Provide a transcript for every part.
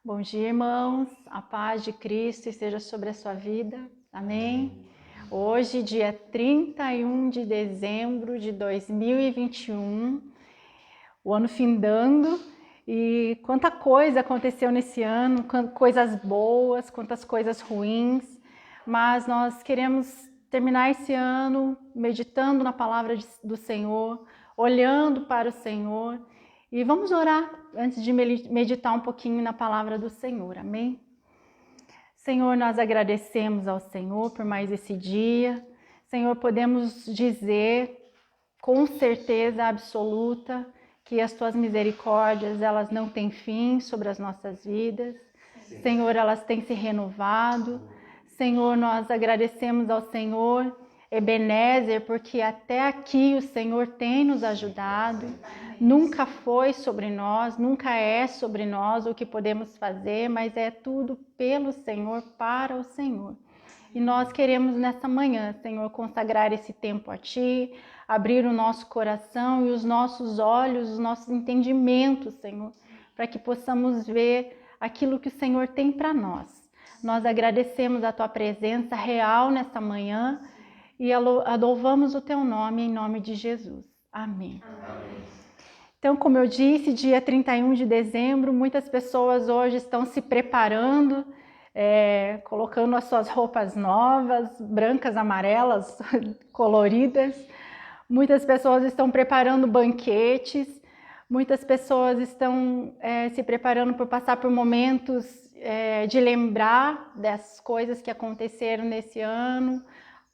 Bom dia, irmãos. A paz de Cristo esteja sobre a sua vida. Amém? Hoje, dia 31 de dezembro de 2021, o ano findando, e quanta coisa aconteceu nesse ano, coisas boas, quantas coisas ruins, mas nós queremos terminar esse ano meditando na palavra do Senhor, olhando para o Senhor. E vamos orar antes de meditar um pouquinho na palavra do Senhor, amém? Senhor, nós agradecemos ao Senhor por mais esse dia. Senhor, podemos dizer com certeza absoluta que as tuas misericórdias, elas não têm fim sobre as nossas vidas. Sim. Senhor, elas têm se renovado. Senhor, nós agradecemos ao Senhor Ebenezer, porque até aqui o Senhor tem nos ajudado. Nunca foi sobre nós, nunca é sobre nós o que podemos fazer, mas é tudo pelo Senhor, para o Senhor. E nós queremos nessa manhã, Senhor, consagrar esse tempo a Ti, abrir o nosso coração e os nossos olhos, os nossos entendimentos, Senhor, para que possamos ver aquilo que o Senhor tem para nós. Nós agradecemos a Tua presença real nessa manhã e louvamos o Teu nome, em nome de Jesus. Amém. Amém. Então, como eu disse, dia 31 de dezembro, muitas pessoas hoje estão se preparando, colocando as suas roupas novas, brancas, amarelas, coloridas. Muitas pessoas estão preparando banquetes, muitas pessoas estão se preparando por passar por momentos de lembrar das coisas que aconteceram nesse ano.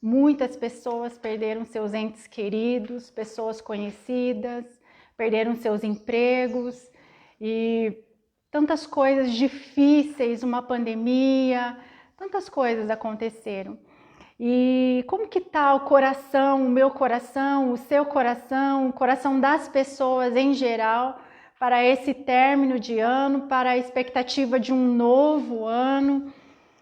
Muitas pessoas perderam seus entes queridos, pessoas conhecidas, perderam seus empregos e tantas coisas difíceis, uma pandemia, tantas coisas aconteceram. E como que está o coração, o meu coração, o seu coração, o coração das pessoas em geral para esse término de ano, para a expectativa de um novo ano?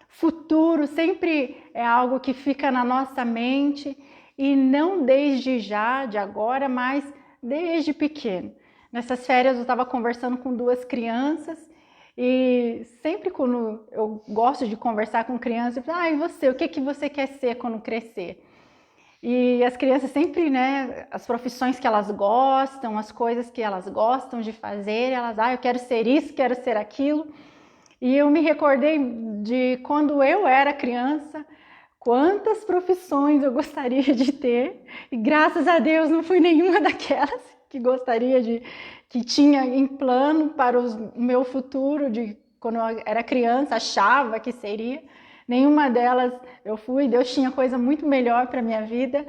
Futuro sempre é algo que fica na nossa mente e não desde já, de agora, mas desde pequeno. Nessas férias eu estava conversando com duas crianças e sempre quando eu gosto de conversar com crianças, eu falo, e você, o que você quer ser quando crescer? E as crianças sempre, as profissões que elas gostam, as coisas que elas gostam de fazer, elas, eu quero ser isso, quero ser aquilo. E eu me recordei de quando eu era criança, quantas profissões eu gostaria de ter, e graças a Deus não fui nenhuma daquelas que que tinha em plano para o meu futuro, de quando eu era criança, achava que seria. Nenhuma delas eu fui, Deus tinha coisa muito melhor para a minha vida,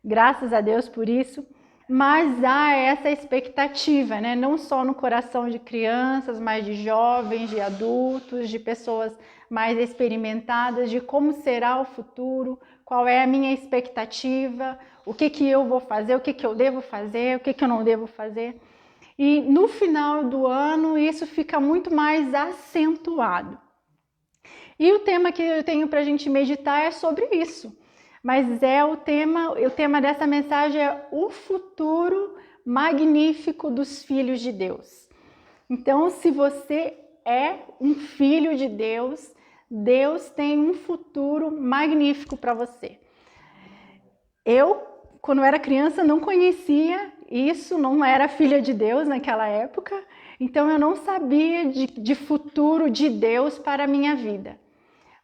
graças a Deus por isso. Mas há essa expectativa, não só no coração de crianças, mas de jovens, de adultos, de pessoas mais experimentadas, de como será o futuro, qual é a minha expectativa, o que eu vou fazer, o que eu devo fazer, o que eu não devo fazer. E no final do ano isso fica muito mais acentuado. E o tema que eu tenho para a gente meditar é sobre isso. Mas o tema dessa mensagem é o futuro magnífico dos filhos de Deus. Então, se você é um filho de Deus, Deus tem um futuro magnífico para você. Eu, quando era criança, não conhecia isso, não era filha de Deus naquela época, então eu não sabia de futuro de Deus para a minha vida.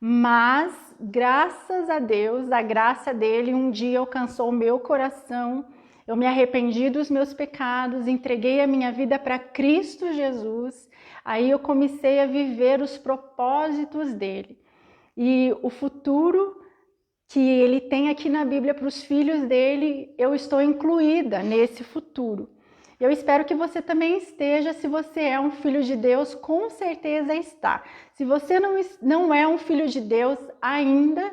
Mas, graças a Deus, a graça dele um dia alcançou o meu coração, eu me arrependi dos meus pecados, entreguei a minha vida para Cristo Jesus, aí eu comecei a viver os propósitos dele. E o futuro que ele tem aqui na Bíblia para os filhos dele, eu estou incluída nesse futuro. Eu espero que você também esteja, se você é um filho de Deus, com certeza está. Se você não é um filho de Deus ainda,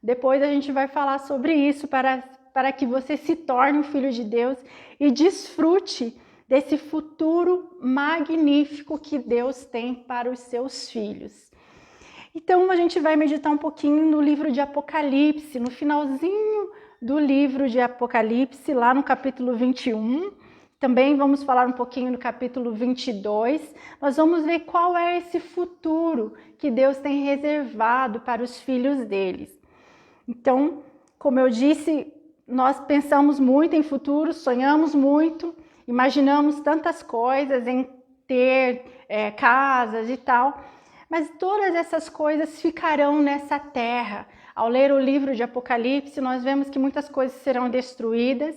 depois a gente vai falar sobre isso para que você se torne um filho de Deus e desfrute desse futuro magnífico que Deus tem para os seus filhos. Então a gente vai meditar um pouquinho no livro de Apocalipse, no finalzinho do livro de Apocalipse, lá no capítulo 21, também vamos falar um pouquinho no capítulo 22, nós vamos ver qual é esse futuro que Deus tem reservado para os filhos deles. Então, como eu disse, nós pensamos muito em futuro, sonhamos muito, imaginamos tantas coisas em ter casas e tal, mas todas essas coisas ficarão nessa terra. Ao ler o livro de Apocalipse, nós vemos que muitas coisas serão destruídas,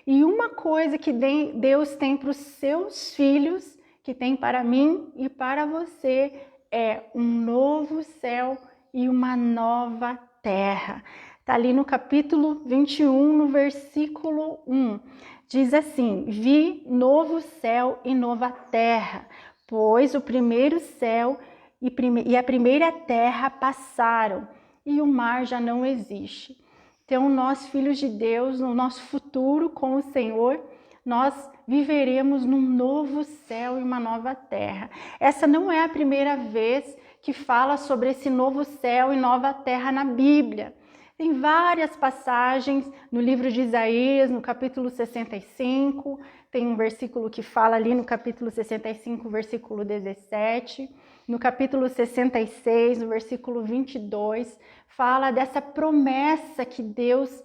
e uma coisa que Deus tem para os seus filhos, que tem para mim e para você, é um novo céu e uma nova terra. Está ali no capítulo 21, no versículo 1. Diz assim: vi novo céu e nova terra, pois o primeiro céu e a primeira terra passaram, e o mar já não existe. Então, nós, filhos de Deus, no nosso futuro com o Senhor, nós viveremos num novo céu e uma nova terra. Essa não é a primeira vez que fala sobre esse novo céu e nova terra na Bíblia. Tem várias passagens no livro de Isaías, no capítulo 65, tem um versículo que fala ali no capítulo 65, versículo 17, no capítulo 66, no versículo 22, fala dessa promessa que Deus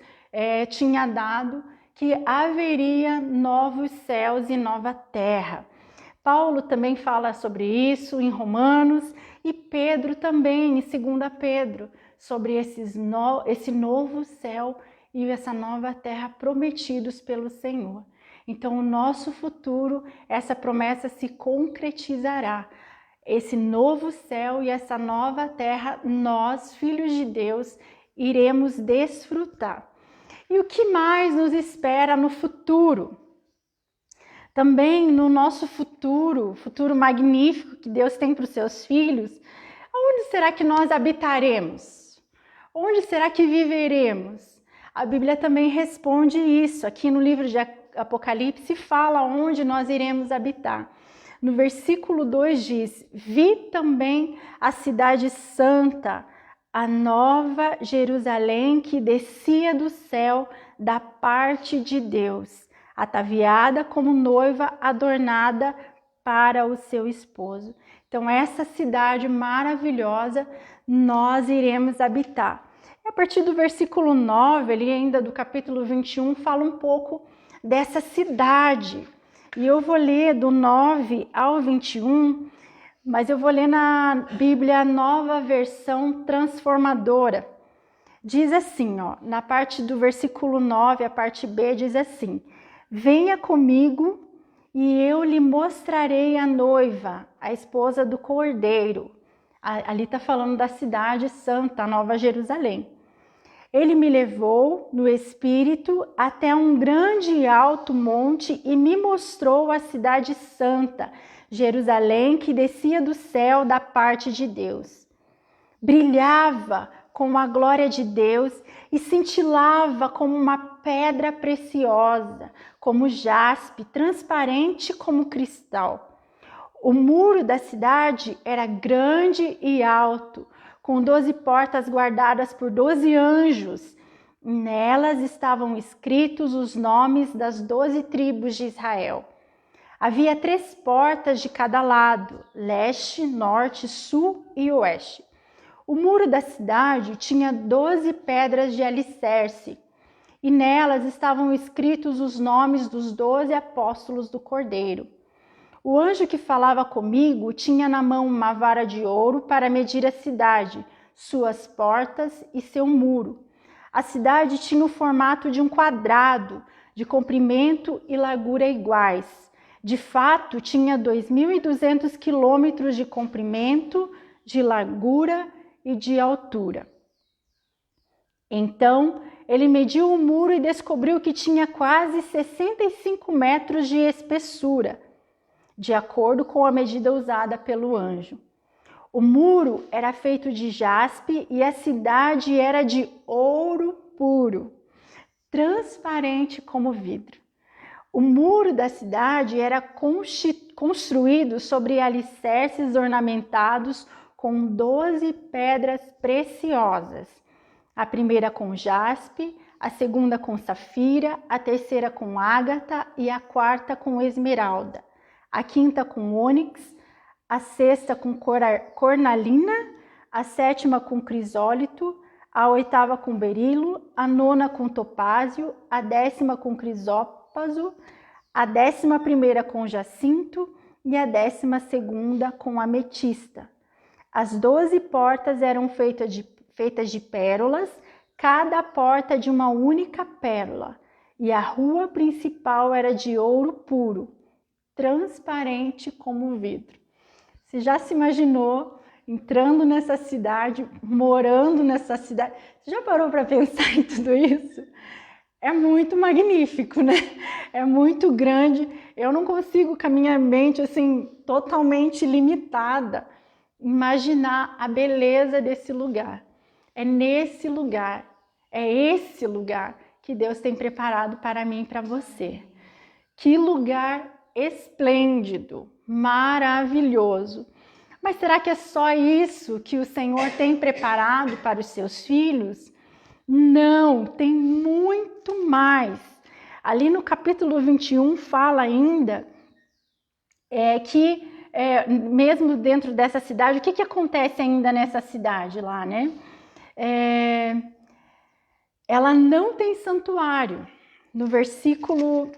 tinha dado, que haveria novos céus e nova terra. Paulo também fala sobre isso em Romanos, e Pedro também, em 2 Pedro, sobre esse novo céu e essa nova terra prometidos pelo Senhor. Então, o nosso futuro, essa promessa se concretizará. Esse novo céu e essa nova terra, nós, filhos de Deus, iremos desfrutar. E o que mais nos espera no futuro? Também no nosso futuro magnífico que Deus tem para os seus filhos, onde será que nós habitaremos? Onde será que viveremos? A Bíblia também responde isso. Aqui no livro de Apocalipse fala onde nós iremos habitar. No versículo 2 diz: vi também a cidade santa, a nova Jerusalém que descia do céu da parte de Deus, ataviada como noiva adornada para o seu esposo. Então, essa cidade maravilhosa nós iremos habitar. A partir do versículo 9, ali ainda do capítulo 21, fala um pouco dessa cidade. E eu vou ler do 9 ao 21, mas eu vou ler na Bíblia Nova Versão Transformadora. Diz assim, na parte do versículo 9, a parte B, diz assim: venha comigo e eu lhe mostrarei a noiva, a esposa do Cordeiro. Ali está falando da cidade santa, a Nova Jerusalém. Ele me levou no espírito até um grande e alto monte e me mostrou a cidade santa, Jerusalém, que descia do céu da parte de Deus. Brilhava com a glória de Deus e cintilava como uma pedra preciosa, como jaspe, transparente como cristal. O muro da cidade era grande e alto, com 12 portas guardadas por 12 anjos. Nelas estavam escritos os nomes das 12 tribos de Israel. Havia 3 portas de cada lado, leste, norte, sul e oeste. O muro da cidade tinha 12 pedras de alicerce, e nelas estavam escritos os nomes dos 12 apóstolos do Cordeiro. O anjo que falava comigo tinha na mão uma vara de ouro para medir a cidade, suas portas e seu muro. A cidade tinha o formato de um quadrado, de comprimento e largura iguais. De fato, tinha 2.200 quilômetros de comprimento, de largura e de altura. Então, ele mediu o muro e descobriu que tinha quase 65 metros de espessura, de acordo com a medida usada pelo anjo. O muro era feito de jaspe e a cidade era de ouro puro, transparente como vidro. O muro da cidade era construído sobre alicerces ornamentados com 12 pedras preciosas. A primeira com jaspe, a segunda com safira, a terceira com ágata e a quarta com esmeralda, a quinta com ônix, a sexta com cornalina, a sétima com crisólito, a oitava com berilo, a nona com topázio, a décima com crisópaso, a 11ª com jacinto e a 12ª com ametista. As 12 portas eram feitas de pérolas, cada porta de uma única pérola, e a rua principal era de ouro puro, transparente como vidro. Você já se imaginou entrando nessa cidade, morando nessa cidade? Você já parou para pensar em tudo isso? É muito magnífico, né? É muito grande. Eu não consigo, com a minha mente assim, totalmente limitada, imaginar a beleza desse lugar. É nesse lugar, é esse lugar que Deus tem preparado para mim e para você. Que lugar esplêndido, maravilhoso. Mas será que é só isso que o Senhor tem preparado para os seus filhos? Não, tem muito mais. Ali no capítulo 21 fala ainda que mesmo dentro dessa cidade, o que acontece ainda nessa cidade lá, né? Ela não tem santuário. No versículo,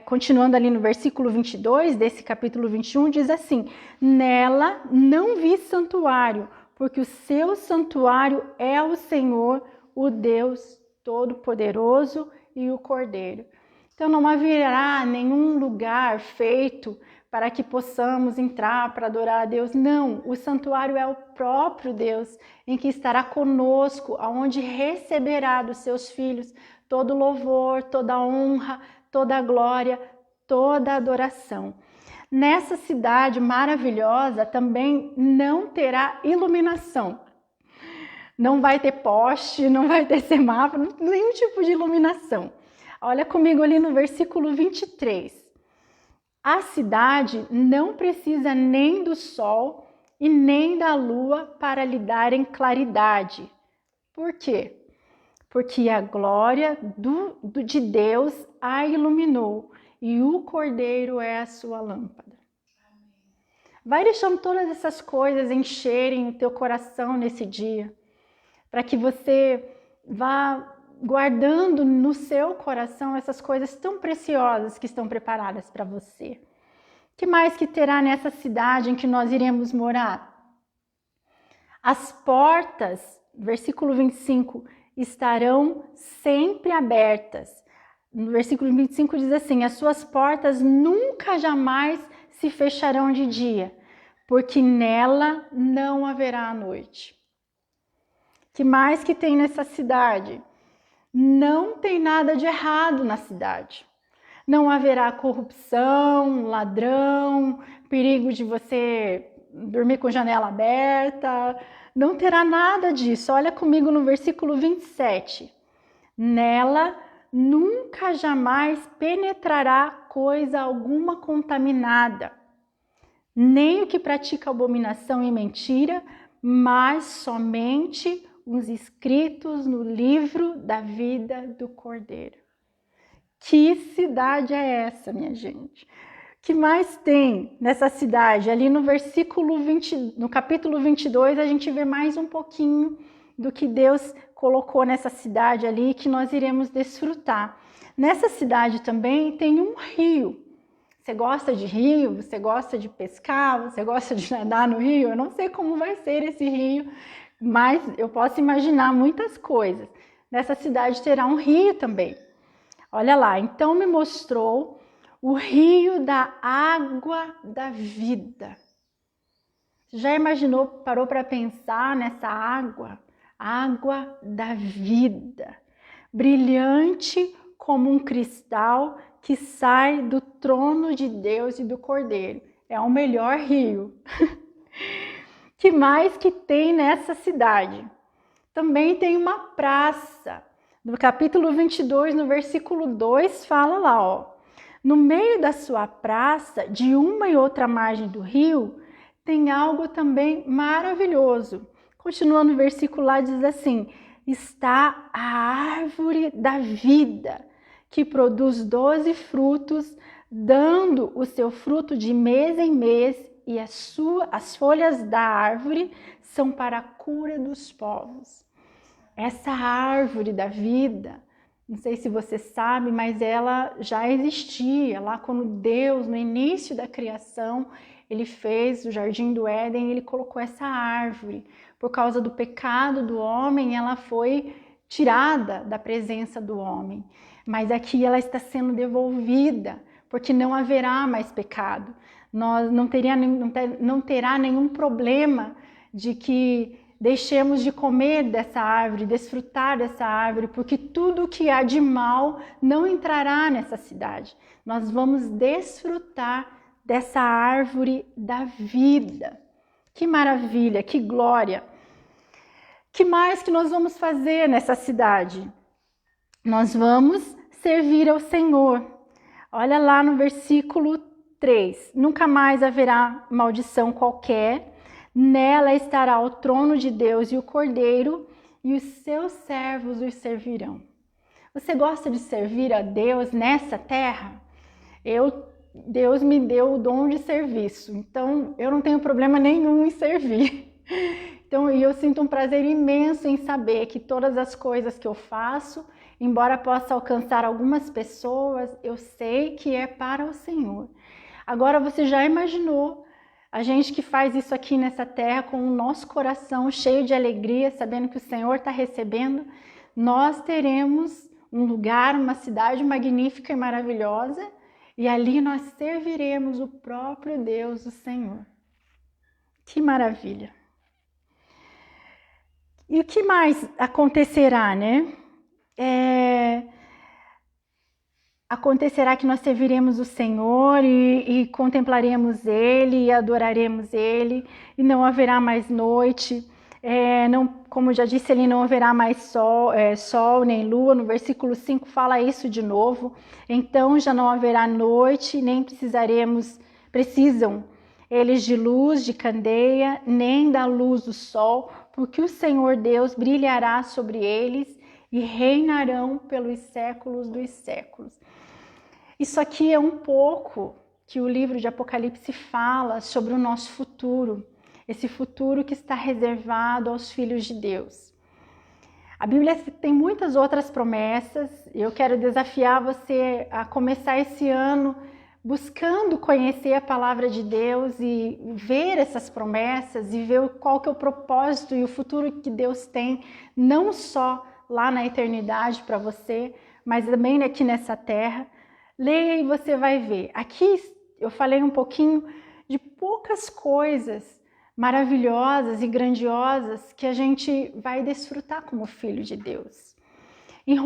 continuando ali no versículo 22 desse capítulo 21, diz assim: nela não vi santuário, porque o seu santuário é o Senhor, o Deus Todo-Poderoso e o Cordeiro. Então não haverá nenhum lugar feito para que possamos entrar para adorar a Deus. Não, o santuário é o próprio Deus, em que estará conosco, aonde receberá dos seus filhos todo louvor, toda honra, toda glória, toda adoração. Nessa cidade maravilhosa também não terá iluminação. Não vai ter poste, não vai ter semáforo, nenhum tipo de iluminação. Olha comigo ali no versículo 23. A cidade não precisa nem do sol e nem da lua para lhe darem claridade. Por quê? Porque a glória de Deus a iluminou e o Cordeiro é a sua lâmpada. Vai deixando todas essas coisas encherem o teu coração nesse dia, para que você vá guardando no seu coração essas coisas tão preciosas que estão preparadas para você. Que mais que terá nessa cidade em que nós iremos morar? As portas, versículo 25, estarão sempre abertas. No versículo 25 diz assim: as suas portas nunca jamais se fecharão de dia, porque nela não haverá noite. Que mais que tem nessa cidade? Não tem nada de errado na cidade. Não haverá corrupção, ladrão, perigo de você dormir com janela aberta. Não terá nada disso. Olha comigo no versículo 27. Nela nunca jamais penetrará coisa alguma contaminada, nem o que pratica abominação e mentira, mas somente os inscritos no livro da vida do Cordeiro. Que cidade é essa, minha gente? Que mais tem nessa cidade? Ali no versículo 20, no capítulo 22, a gente vê mais um pouquinho do que Deus colocou nessa cidade ali, que nós iremos desfrutar. Nessa cidade também tem um rio. Você gosta de rio? Você gosta de pescar? Você gosta de nadar no rio? Eu não sei como vai ser esse rio, mas eu posso imaginar muitas coisas. Nessa cidade terá um rio também. Olha lá, então me mostrou o rio da água da vida. Já imaginou, parou para pensar nessa água? Água da vida, brilhante como um cristal que sai do trono de Deus e do Cordeiro. É o melhor rio. Que mais que tem nessa cidade? Também tem uma praça. No capítulo 22, no versículo 2, fala lá, ó. No meio da sua praça, de uma e outra margem do rio, tem algo também maravilhoso. Continuando o versículo lá, diz assim: está a árvore da vida, que produz 12 frutos, dando o seu fruto de mês em mês, e as folhas da árvore são para a cura dos povos. Essa árvore da vida, não sei se você sabe, mas ela já existia lá quando Deus, no início da criação, ele fez o Jardim do Éden, ele colocou essa árvore. Por causa do pecado do homem, ela foi tirada da presença do homem. Mas aqui ela está sendo devolvida, porque não haverá mais pecado. Não terá nenhum problema de que deixemos de comer dessa árvore, desfrutar dessa árvore, porque tudo que há de mal não entrará nessa cidade. Nós vamos desfrutar dessa árvore da vida. Que maravilha, que glória! Que mais que nós vamos fazer nessa cidade? Nós vamos servir ao Senhor. Olha lá no versículo 3. Nunca mais haverá maldição qualquer. Nela estará o trono de Deus e o Cordeiro, e os seus servos os servirão. Você gosta de servir a Deus nessa terra? Deus me deu o dom de serviço, então eu não tenho problema nenhum em servir. Então eu sinto um prazer imenso em saber que todas as coisas que eu faço, embora possa alcançar algumas pessoas, eu sei que é para o Senhor. Agora você já imaginou a gente que faz isso aqui nessa terra com o nosso coração cheio de alegria, sabendo que o Senhor está recebendo? Nós teremos um lugar, uma cidade magnífica e maravilhosa, e ali nós serviremos o próprio Deus, o Senhor. Que maravilha! E o que mais acontecerá, né? Acontecerá que nós serviremos o Senhor e contemplaremos Ele e adoraremos Ele, e não haverá mais noite, como já disse ali, não haverá mais sol nem lua. No versículo 5 fala isso de novo. Então já não haverá noite, nem precisam eles de luz de candeia, nem da luz do sol, porque o Senhor Deus brilhará sobre eles e reinarão pelos séculos dos séculos. Isso aqui é um pouco que o livro de Apocalipse fala sobre o nosso futuro, esse futuro que está reservado aos filhos de Deus. A Bíblia tem muitas outras promessas, e eu quero desafiar você a começar esse ano buscando conhecer a palavra de Deus e ver essas promessas e ver qual que é o propósito e o futuro que Deus tem, não só lá na eternidade para você, mas também aqui nessa terra. Leia e você vai ver. Aqui eu falei um pouquinho de poucas coisas maravilhosas e grandiosas que a gente vai desfrutar como filho de Deus. Em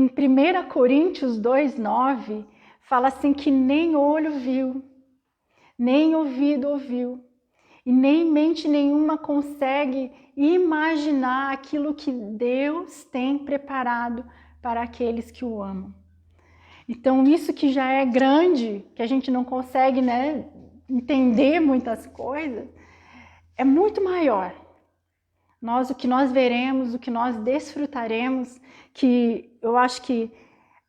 1 Coríntios 2:9 fala assim que nem olho viu, nem ouvido ouviu, e nem mente nenhuma consegue imaginar aquilo que Deus tem preparado para aqueles que o amam. Então isso que já é grande, que a gente não consegue, né, entender muitas coisas, é muito maior. O que nós veremos, o que nós desfrutaremos, que eu acho que,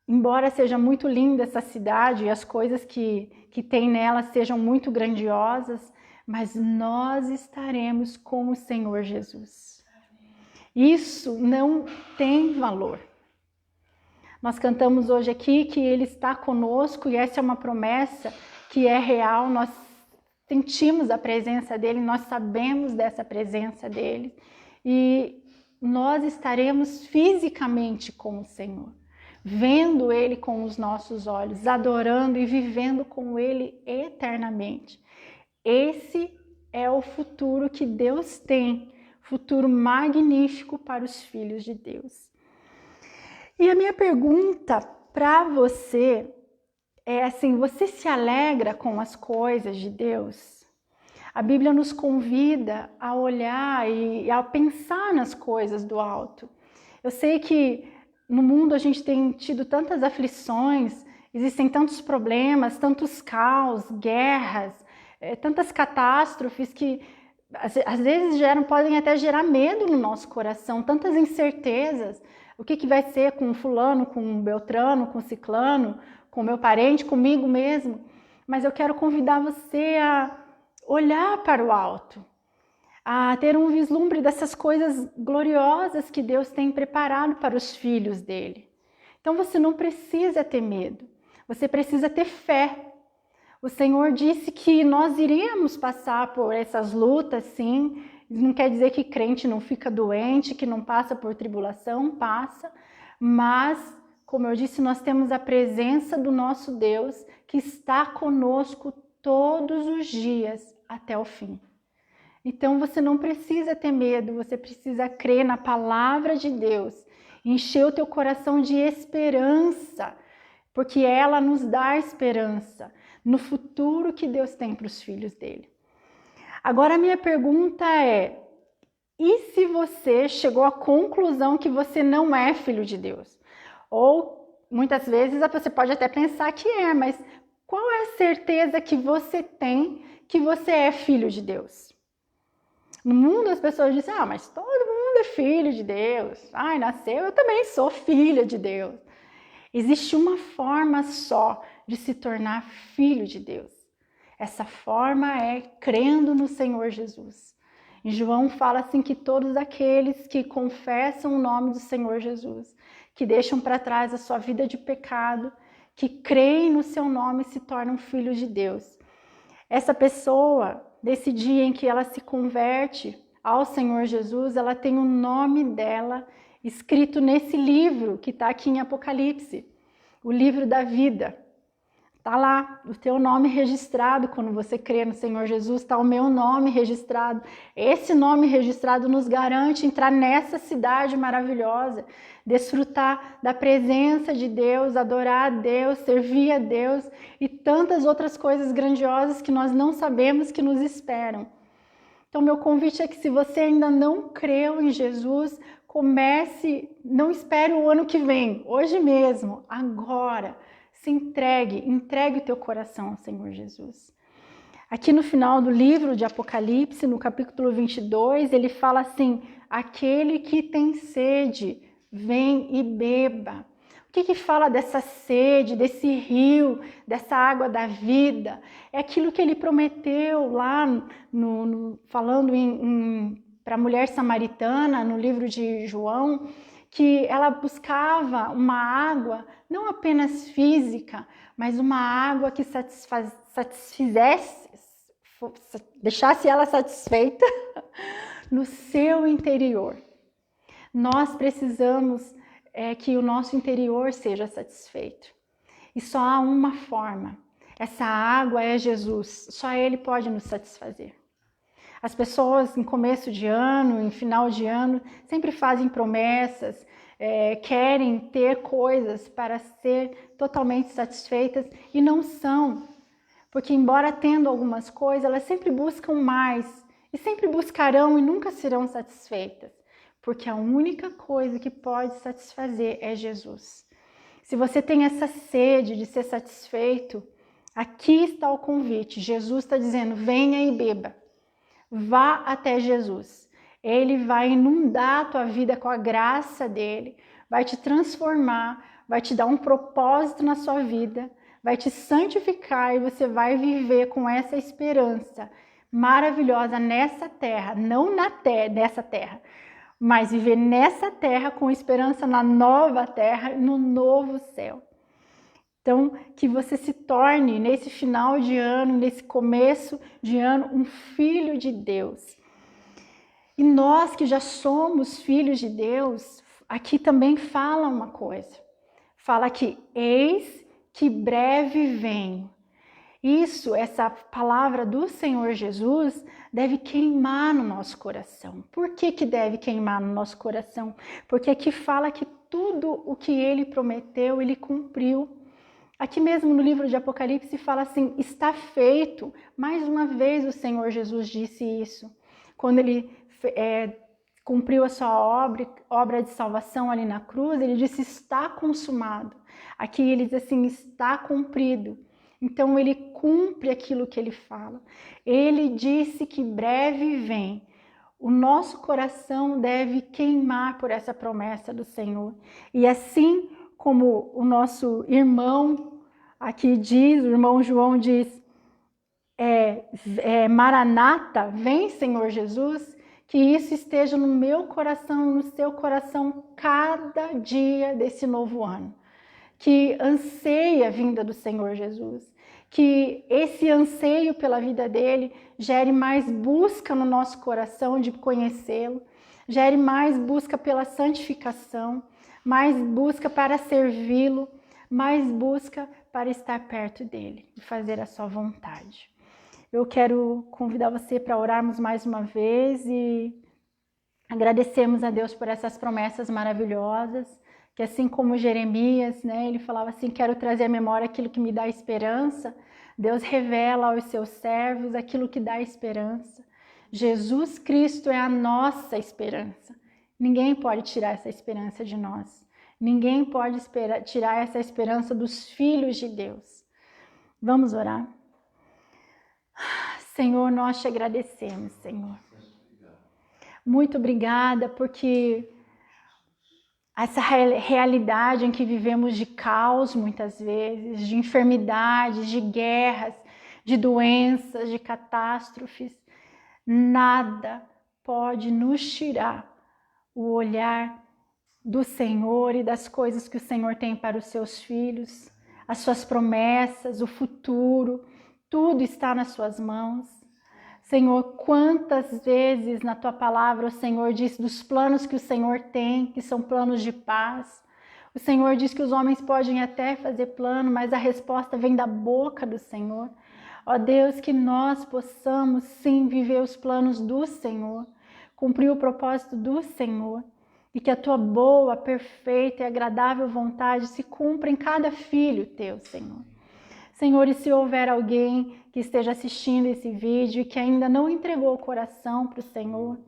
embora seja muito linda essa cidade e as coisas que tem nela sejam muito grandiosas, mas nós estaremos com o Senhor Jesus. Isso não tem valor. Nós cantamos hoje aqui que Ele está conosco e essa é uma promessa que é real. Nós sentimos a presença dEle, nós sabemos dessa presença dEle e nós estaremos fisicamente com o Senhor, vendo Ele com os nossos olhos, adorando e vivendo com Ele eternamente. Esse é o futuro que Deus tem, futuro magnífico para os filhos de Deus. E a minha pergunta para você é assim: você se alegra com as coisas de Deus? A Bíblia nos convida a olhar e a pensar nas coisas do alto. Eu sei que no mundo a gente tem tido tantas aflições, existem tantos problemas, tantos caos, guerras, tantas catástrofes que às vezes podem até gerar medo no nosso coração, tantas incertezas. O que vai ser com fulano, com Beltrano, com ciclano, com meu parente, comigo mesmo? Mas eu quero convidar você a olhar para o alto, a ter um vislumbre dessas coisas gloriosas que Deus tem preparado para os filhos dele. Então você não precisa ter medo, você precisa ter fé. O Senhor disse que nós iríamos passar por essas lutas, sim. Não quer dizer que crente não fica doente, que não passa por tribulação, passa. Mas, como eu disse, nós temos a presença do nosso Deus que está conosco todos os dias até o fim. Então você não precisa ter medo, você precisa crer na palavra de Deus, encher o teu coração de esperança, porque ela nos dá esperança no futuro que Deus tem para os filhos dele. Agora a minha pergunta é, e se você chegou à conclusão que você não é filho de Deus? Ou muitas vezes você pode até pensar que é, mas qual é a certeza que você tem que você é filho de Deus? No mundo as pessoas dizem, mas todo mundo é filho de Deus. Ai, nasceu, eu também sou filha de Deus. Existe uma forma só de se tornar filho de Deus. Essa forma é crendo no Senhor Jesus. Em João fala assim que todos aqueles que confessam o nome do Senhor Jesus, que deixam para trás a sua vida de pecado, que creem no seu nome se tornam filhos de Deus. Essa pessoa, nesse dia em que ela se converte ao Senhor Jesus, ela tem o nome dela escrito nesse livro que está aqui em Apocalipse, o livro da vida. Está lá o teu nome registrado, quando você crê no Senhor Jesus, está o meu nome registrado. Esse nome registrado nos garante entrar nessa cidade maravilhosa, desfrutar da presença de Deus, adorar a Deus, servir a Deus e tantas outras coisas grandiosas que nós não sabemos que nos esperam. Então, meu convite é que se você ainda não creu em Jesus, comece, não espere o ano que vem, hoje mesmo, agora. Se entregue o teu coração ao Senhor Jesus. Aqui no final do livro de Apocalipse, no capítulo 22, ele fala assim, aquele que tem sede, vem e beba. O que que fala dessa sede, desse rio, dessa água da vida? É aquilo que ele prometeu lá, falando para a mulher samaritana, no livro de João, que ela buscava uma água não apenas física, mas uma água que satisfizesse, deixasse ela satisfeita no seu interior. Nós precisamos que o nosso interior seja satisfeito. E só há uma forma. Essa água é Jesus. Só Ele pode nos satisfazer. As pessoas em começo de ano, em final de ano, sempre fazem promessas, querem ter coisas para ser totalmente satisfeitas e não são. Porque embora tendo algumas coisas, elas sempre buscam mais e sempre buscarão e nunca serão satisfeitas. Porque a única coisa que pode satisfazer é Jesus. Se você tem essa sede de ser satisfeito, aqui está o convite. Jesus está dizendo, venha e beba. Vá até Jesus. Ele vai inundar a tua vida com a graça dele, vai te transformar, vai te dar um propósito na sua vida, vai te santificar e você vai viver com essa esperança maravilhosa nessa terra, não nessa terra, mas viver nessa terra com esperança na nova terra e no novo céu. Então, que você se torne, nesse final de ano, nesse começo de ano, um filho de Deus. E nós que já somos filhos de Deus, aqui também fala uma coisa. Fala que eis que breve venho. Isso, essa palavra do Senhor Jesus, deve queimar no nosso coração. Por que que deve queimar no nosso coração? Porque aqui fala que tudo o que Ele prometeu, Ele cumpriu. Aqui mesmo no livro de Apocalipse fala assim, está feito. Mais uma vez o Senhor Jesus disse isso. Quando Ele cumpriu a sua obra de salvação ali na cruz, Ele disse, está consumado. Aqui Ele diz assim, está cumprido. Então ele cumpre aquilo que ele fala. Ele disse que breve vem. O nosso coração deve queimar por essa promessa do Senhor. E assim como o nosso irmão aqui diz, o irmão João diz, Maranata, vem Senhor Jesus, que isso esteja no meu coração, no seu coração, cada dia desse novo ano. Que anseie a vinda do Senhor Jesus. Que esse anseio pela vida dele gere mais busca no nosso coração de conhecê-lo, gere mais busca pela santificação, mais busca para servi-lo, mais busca para estar perto dele e fazer a sua vontade. Eu quero convidar você para orarmos mais uma vez e agradecermos a Deus por essas promessas maravilhosas, que assim como Jeremias, né, ele falava assim, quero trazer à memória aquilo que me dá esperança. Deus revela aos seus servos aquilo que dá esperança. Jesus Cristo é a nossa esperança. Ninguém pode tirar essa esperança de nós. Ninguém pode tirar essa esperança dos filhos de Deus. Vamos orar? Senhor, nós te agradecemos, Senhor. Muito obrigada porque essa realidade em que vivemos de caos muitas vezes, de enfermidades, de guerras, de doenças, de catástrofes, nada pode nos tirar o olhar do Senhor e das coisas que o Senhor tem para os seus filhos, as suas promessas, o futuro, tudo está nas suas mãos. Senhor, quantas vezes na tua palavra o Senhor diz dos planos que o Senhor tem, que são planos de paz. O Senhor diz que os homens podem até fazer plano, mas a resposta vem da boca do Senhor. Ó Deus, que nós possamos sim viver os planos do Senhor, cumprir o propósito do Senhor, e que a tua boa, perfeita e agradável vontade se cumpra em cada filho teu, Senhor. Senhor, e se houver alguém que esteja assistindo esse vídeo e que ainda não entregou o coração para o Senhor,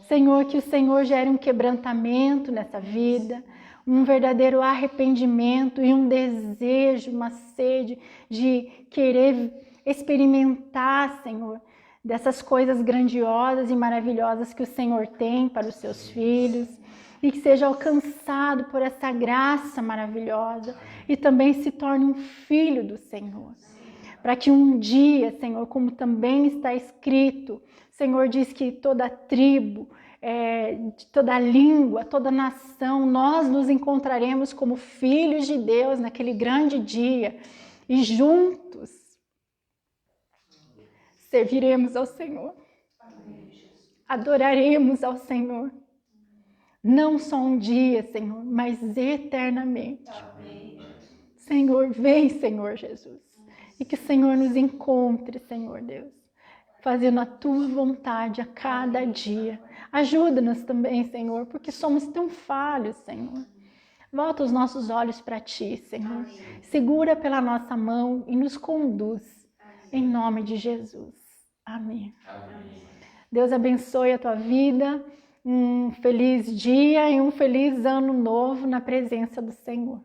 Senhor, que o Senhor gere um quebrantamento nessa vida, um verdadeiro arrependimento e um desejo, uma sede de querer experimentar, Senhor, dessas coisas grandiosas e maravilhosas que o Senhor tem para os seus filhos, e que seja alcançado por essa graça maravilhosa e também se torne um filho do Senhor. Para que um dia, Senhor, como também está escrito, o Senhor diz que toda tribo, toda língua, toda nação, nós nos encontraremos como filhos de Deus naquele grande dia e juntos serviremos ao Senhor, adoraremos ao Senhor. Não só um dia, Senhor, mas eternamente. Amém. Senhor, vem, Senhor Jesus. E que o Senhor nos encontre, Senhor Deus, fazendo a tua vontade a cada dia. Ajuda-nos também, Senhor, porque somos tão falhos, Senhor. Volta os nossos olhos para ti, Senhor. Segura pela nossa mão e nos conduz. Em nome de Jesus. Amém. Deus abençoe a tua vida. Um feliz dia e um feliz ano novo na presença do Senhor.